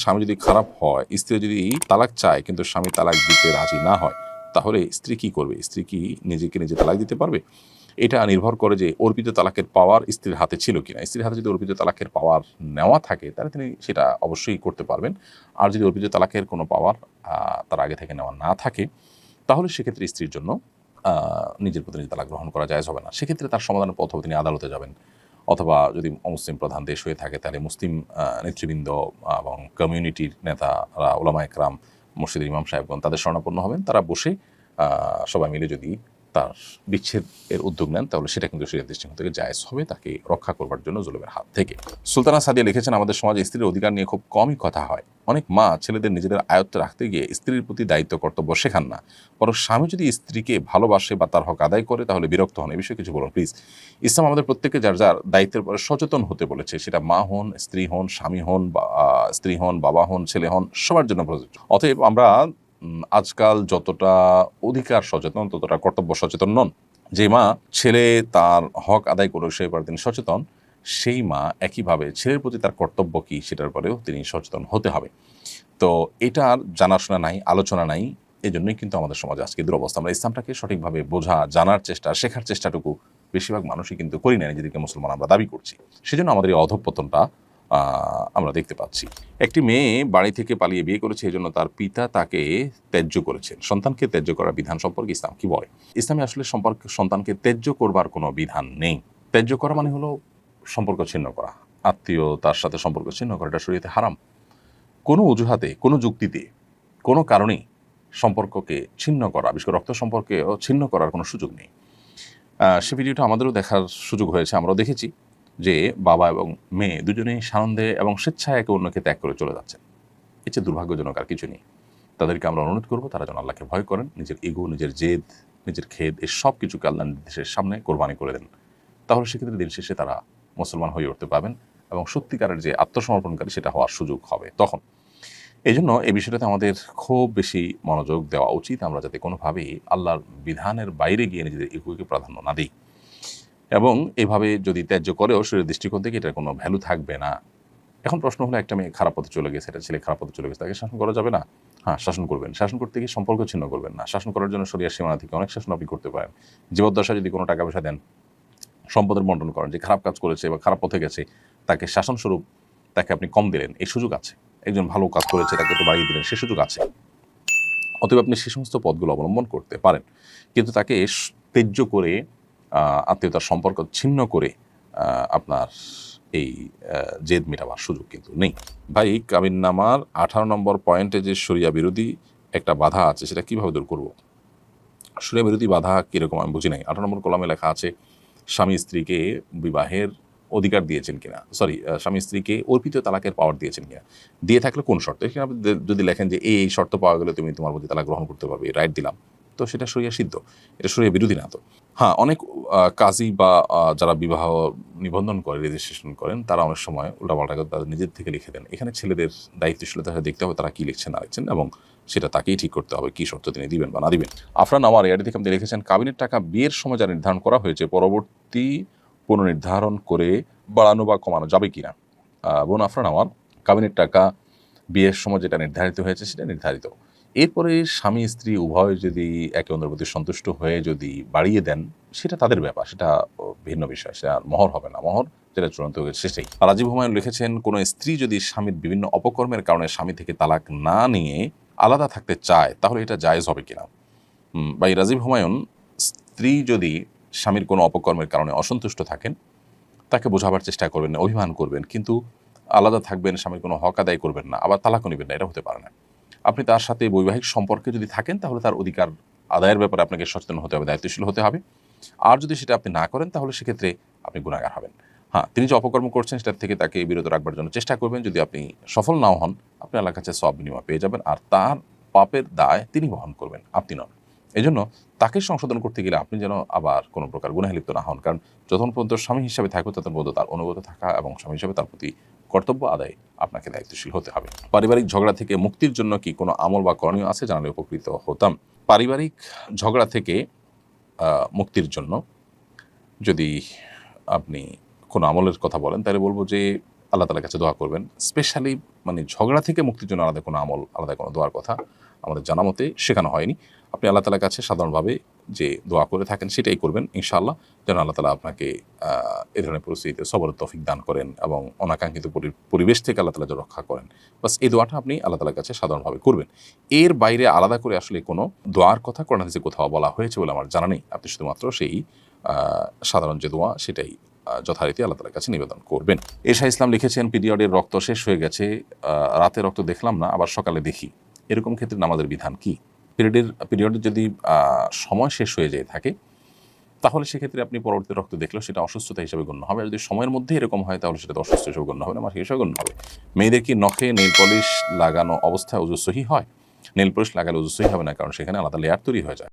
স্বামী যদি খারাপ হয়, স্ত্রী যদি তালাক চায় কিন্তু স্বামী তালাক দিতে রাজি না হয়, তাহলে স্ত্রী কি করবে? স্ত্রী কি নিজেকে নিজে তালাক দিতে পারবে? এটা নির্ভর করে যে অর্পিত তালাকের পাওয়ার স্ত্রীর হাতে ছিল কিনা। স্ত্রীর হাতে যদি অর্পিত তালাকের পাওয়ার নেওয়া থাকে তাহলে তিনি সেটা অবশ্যই করতে পারবেন। আর যদি অর্পিত তালাকের কোনো পাওয়ার তার আগে থেকে নেওয়া না থাকে, তাহলে সেক্ষেত্রে স্ত্রীর জন্য নিজের প্রতি নিজে তালাক গ্রহণ করা জায়েজ হবে না। সেক্ষেত্রে তার সমাধানের পথ হবে তিনি আদালতে যাবেন, অথবা যদি অমুসলিম প্রধান দেশ হয়ে থাকে তাহলে মুসলিম নেতৃবৃন্দ এবং কমিউনিটির নেতারা, ওলামা একরাম, মসজিদের ইমাম সাহেবগণ তাদের শরণাপন্ন হবেন। তারা বসে সবাই মিলে যদি তার বিচ্ছেদের উদ্যোগ নেন তাহলে সেটা কিন্তু শরীয়তের দৃষ্টিকোণ থেকে জায়েজ হবে, তাকে রক্ষা করবার জন্য জুলুমের হাত থেকে। সুলতানা সাদিয়া লিখেছেন, আমাদের সমাজে স্ত্রীর অধিকার নিয়ে খুব কমই কথা হয়। অনেক মা ছেলেদের নিজেদের আয়ত্তে রাখতে গিয়ে স্ত্রীর প্রতি দায়িত্ব কর্তব্য শেখান না, বরং স্বামী যদি স্ত্রীকে ভালোবাসে বা তার হক আদায় করে তাহলে বিরক্ত হন। এই বিষয়ে কিছু বলুন প্লিজ। ইসলাম আমাদের প্রত্যেককে যার যার দায়িত্বের পরে সচেতন হতে বলেছে, সেটা মা হন, স্ত্রী হন, স্বামী হন, স্ত্রী হন, বাবা হন, ছেলে হন, সবার জন্য প্রযোজ্য। অতএব আমরা আজকাল যতটা অধিকার সচেতন ততটা কর্তব্য সচেতন নন। যে মা ছেলে তার হক আদায় করে সেই ব্যাপারে তিনি সচেতন, সেই মা একইভাবে ছেলের প্রতি তার কর্তব্য কী সেটার পরেও তিনি সচেতন হতে হবে। তো এটার জানাশোনা নাই, আলোচনা নাই, এই জন্যই কিন্তু আমাদের সমাজে আজকে দুরবস্থা। আমরা ইসলামটাকে সঠিকভাবে বোঝা, জানার চেষ্টা, শেখার চেষ্টাটুকু বেশিরভাগ মানুষই কিন্তু করি না, নিজেদেরকে মুসলমান আমরা দাবি করছি। সেজন্য আমাদের এই অধঃপতনটা আমরা দেখতে পাচ্ছি। একটি মেয়ে বাড়ি থেকে পালিয়ে বিয়ে করেছে, এই জন্য তার পিতা তাকে ত্যায্য করেছেন। সন্তানকে ত্যায্য করার বিধান সম্পর্কে ইসলাম কি বলে? ইসলামে আসলে সন্তানকে ত্যায্য করবার কোনো বিধান নেই। ত্যায্য করা মানে হলো সম্পর্ক ছিন্ন করা, আত্মীয়তার সাথে সম্পর্ক ছিন্ন করা। এটা শরীয়তে হারাম। কোনো অজুহাতে, কোনো যুক্তিতে, কোনো কারণেই সম্পর্ককে ছিন্ন করা, বিশেষ করে রক্ত সম্পর্কেও ছিন্ন করার কোনো সুযোগ নেই। সে ভিডিওটা আমাদেরও দেখার সুযোগ হয়েছে। আমরাও দেখেছি যে বাবা এবং মেয়ে দুজনেই সানন্দে এবং স্বেচ্ছায় একে অন্যকে ত্যাগ করে চলে যাচ্ছেন। এর চেয়ে দুর্ভাগ্যজনক আর কিছু নেই। তাদেরকে আমরা অনুরোধ করবো তারা যেন আল্লাহকে ভয় করেন, নিজের ইগো, নিজের জেদ, নিজের খেদ, এই সব কিছুকে আল্লাহর নির্দেশের সামনে কোরবানি করে দেন। তাহলে সেক্ষেত্রে দিন শেষে তারা মুসলমান হয়ে উঠতে পারবেন এবং সত্যিকারের যে আত্মসমর্পণকারী সেটা হওয়ার সুযোগ হবে তখন। এই জন্য এই বিষয়টাতে আমাদের খুব বেশি মনোযোগ দেওয়া উচিত, আমরা যাতে কোনোভাবেই আল্লাহর বিধানের বাইরে গিয়ে নিজেদের ইগোকে প্রাধান্য না দিই। এবং এভাবে যদি ত্যায্য করেও শরীরের দৃষ্টিকোণ থেকে এটার কোনো ভ্যালু থাকবে না। এখন প্রশ্ন হলো, একটা মেয়ে খারাপ পথে চলে গেছে, একটা ছেলে খারাপ পথে চলে গেছে, তাকে শাসন করা যাবে না? হ্যাঁ, শাসন করবেন। শাসন করতে গিয়ে সম্পর্ক ছিন্ন করবেন না। শাসন করার জন্য শরিয়ার সীমানা থেকে অনেক শাসন আপনি করতে পারেন। জীবদ্দশায় যদি কোনো টাকা পয়সা দেন, সম্পদের বন্টন করেন, যে খারাপ কাজ করেছে বা খারাপ পথে গেছে তাকে শাসনস্বরূপ তাকে আপনি কম দিলেন, এই সুযোগ আছে। একজন ভালো কাজ করেছে তাকে একটু বাড়িয়ে দিলেন, সে সুযোগ আছে। অতএব আপনি সে সমস্ত পথগুলো অবলম্বন করতে পারেন, কিন্তু তাকে ত্যায্য করে, আত্মীয়তার সম্পর্ক ছিন্ন করে আপনার এই জেদ মেটাবার সুযোগ কিন্তু নেই। ভাই, কাবিননামার 18 নম্বর পয়েন্টে যে শরিয়া বিরোধী একটা বাধা আছে, সেটা কীভাবে দূর করব? শরিয়া বিরোধী বাধা কীরকম আমি বুঝি নাই। 18 নম্বর কলামে লেখা আছে স্বামী স্ত্রীকে বিবাহের অধিকার দিয়েছেন কিনা, স্বামী স্ত্রীকে অর্পিত তালাকের পাওয়ার দিয়েছেন কিনা, দিয়ে থাকলে কোন শর্ত। এখানে আপনি যদি লেখেন যে এই শর্ত পাওয়া গেলে তুমি তোমার প্রতি তালাক গ্রহণ করতে পারবে, রাইট দিলাম, তো সেটা শরিয়া সিদ্ধ, এটা শরিয়া বিরোধী না তো। হ্যাঁ, অনেক কাজী বা যারা বিবাহ নিবন্ধন করে, রেজিস্ট্রেশন করেন, তারা অনেক সময় উল্টাপাল্টা করে তাদের নিজের থেকে লিখে দেন। এখানে ছেলেদের দায়িত্বশীলতা দেখতে হবে তারা কী লিখছেন না লিখছেন, এবং সেটা তাকেই ঠিক করতে হবে কী শর্ত তিনি দিবেন বা না দিবেন। আফরান আমার এআডি থেকে আপনি লিখেছেন, কাবিনের টাকা বিয়ের সময় যা নির্ধারণ করা হয়েছে পরবর্তী পুনর্নির্ধারণ করে বাড়ানো বা কমানো যাবে কিনা? বোন আফরান আমার, কাবিনের টাকা বিয়ের সময় যেটা নির্ধারিত হয়েছে সেটা নির্ধারিত। এরপরে স্বামী স্ত্রী উভয় যদি একে অন্যের প্রতি সন্তুষ্ট হয়ে যদি বাড়িয়ে দেন, সেটা তাদের ব্যাপার, সেটা ভিন্ন বিষয়, সেটা মহর হবে না। মহর যেটা চূড়ান্ত হয়েছে সেটাই। রাজীব হুমায়ুন লিখেছেন, কোনো স্ত্রী যদি স্বামীর বিভিন্ন অপকর্মের কারণে স্বামী থেকে তালাক না নিয়ে আলাদা থাকতে চায় তাহলে এটা জায়েজ হবে কিনা? ভাই রাজীব হুমায়ুন, স্ত্রী যদি স্বামীর কোনো অপকর্মের কারণে অসন্তুষ্ট থাকেন, তাকে বোঝাবার চেষ্টা করবেন, অভিমান করবেন, কিন্তু আলাদা থাকবেন, স্বামীর কোনো হক আদায় করবেন না, আবার তালাকও নেবেন না, এটা হতে পারে না। আপনি তার সাথে বৈবাহিক সম্পর্কে যদি থাকেন তাহলে তার অধিকার আদায়ের ব্যাপারে আপনাকে সচেতন হতে হবে, দায়িত্বশীল হতে হবে। আর যদি সেটা আপনি না করেন তাহলে সেক্ষেত্রে আপনি গুনাহগার হবেন। হ্যাঁ, তিনি যে অপকর্ম করছেন সেটার থেকে তাকে বিরত রাখবার জন্য চেষ্টা করবেন। যদি আপনি সফল নাও হন, আপনি আল্লাহর কাছে সওয়াব বিনিময় পেয়ে যাবেন, আর তার পাপের দায় তিনি বহন করবেন, আপনি নন। এই জন্য তাকে সংশোধন করতে গেলে আপনি যেন আবার কোনো প্রকার গুনাহে লিপ্ত না হন, কারণ যতক্ষণ পর্যন্ত স্বামী হিসাবে থাকবে ততক্ষণ পর্যন্ত তার অনুগত থাকা এবং স্বামী হিসাবে তার প্রতি কর্তব্য আদায় আপনাকে দায়িত্বশীল হতে হবে। পারিবারিক ঝগড়া থেকে মুক্তির জন্য কি কোনো আমল বা করণীয় আছে, জানালে উপকৃত হতাম। পারিবারিক ঝগড়া থেকে মুক্তির জন্য যদি আপনি কোনো আমলের কথা বলেন তাহলে বলবো যে আল্লাহ তাআলার কাছে দোয়া করবেন। স্পেশালি মানে ঝগড়া থেকে মুক্তির জন্য আলাদা কোনো আমল, আলাদা কোনো দোয়ার কথা আমাদের জানা মতে শেখানো হয়নি। আপনি আল্লাহ তাআলার কাছে সাধারণভাবে যে দোয়া করে থাকেন সেটাই করবেন ইনশাআল্লাহ, যেন আল্লাহ তাআলা আপনাকে এ ধরনের পরিস্থিতিতে সবরের তৌফিক দান করেন এবং অনাকাঙ্ক্ষিত পরিবেশ থেকে আল্লাহ তাআলা যেন রক্ষা করেন। বাস এই দোয়াটা আপনি আল্লাহ তাআলার কাছে সাধারণভাবে করবেন। এর বাইরে আলাদা করে আসলে কোনো দোয়ার কথা কোরআন হাদিসে কোথাও বলা হয়েছে বলে আমার জানা নেই। আপনি শুধুমাত্র সেই সাধারণ যে দোয়া সেটাই যথারীতি আল্লাহ তাআলার কাছে নিবেদন করবেন। এশা ইসলাম লিখেছেন, পিরিয়ডের রক্ত শেষ হয়ে গেছে, রাতে রক্ত দেখলাম না, আবার সকালে দেখি, এরকম ক্ষেত্রে নামাজের বিধান কি? পিরিয়ডের যদি সময় শেষ হয়ে যেয়ে থাকে তাহলে সেক্ষেত্রে আপনি পরবর্তী রক্ত দেখলেও সেটা অসুস্থতা হিসেবে গণ্য হবে। আর যদি সময়ের মধ্যে এরকম হয় তাহলে সেটা তো অসুস্থ হিসেবে গণ্য হবে না, মাসিক হিসেবে গণ্য হবে। মেয়েদের কি নখে নেইল পলিশ লাগানো অবস্থায় ওযু সহিহ হয়? নেইল পলিশ লাগালে ওযু সহিহ হবে না, কারণ সেখানে আলাদা লেয়ার তৈরি হয়ে যায়।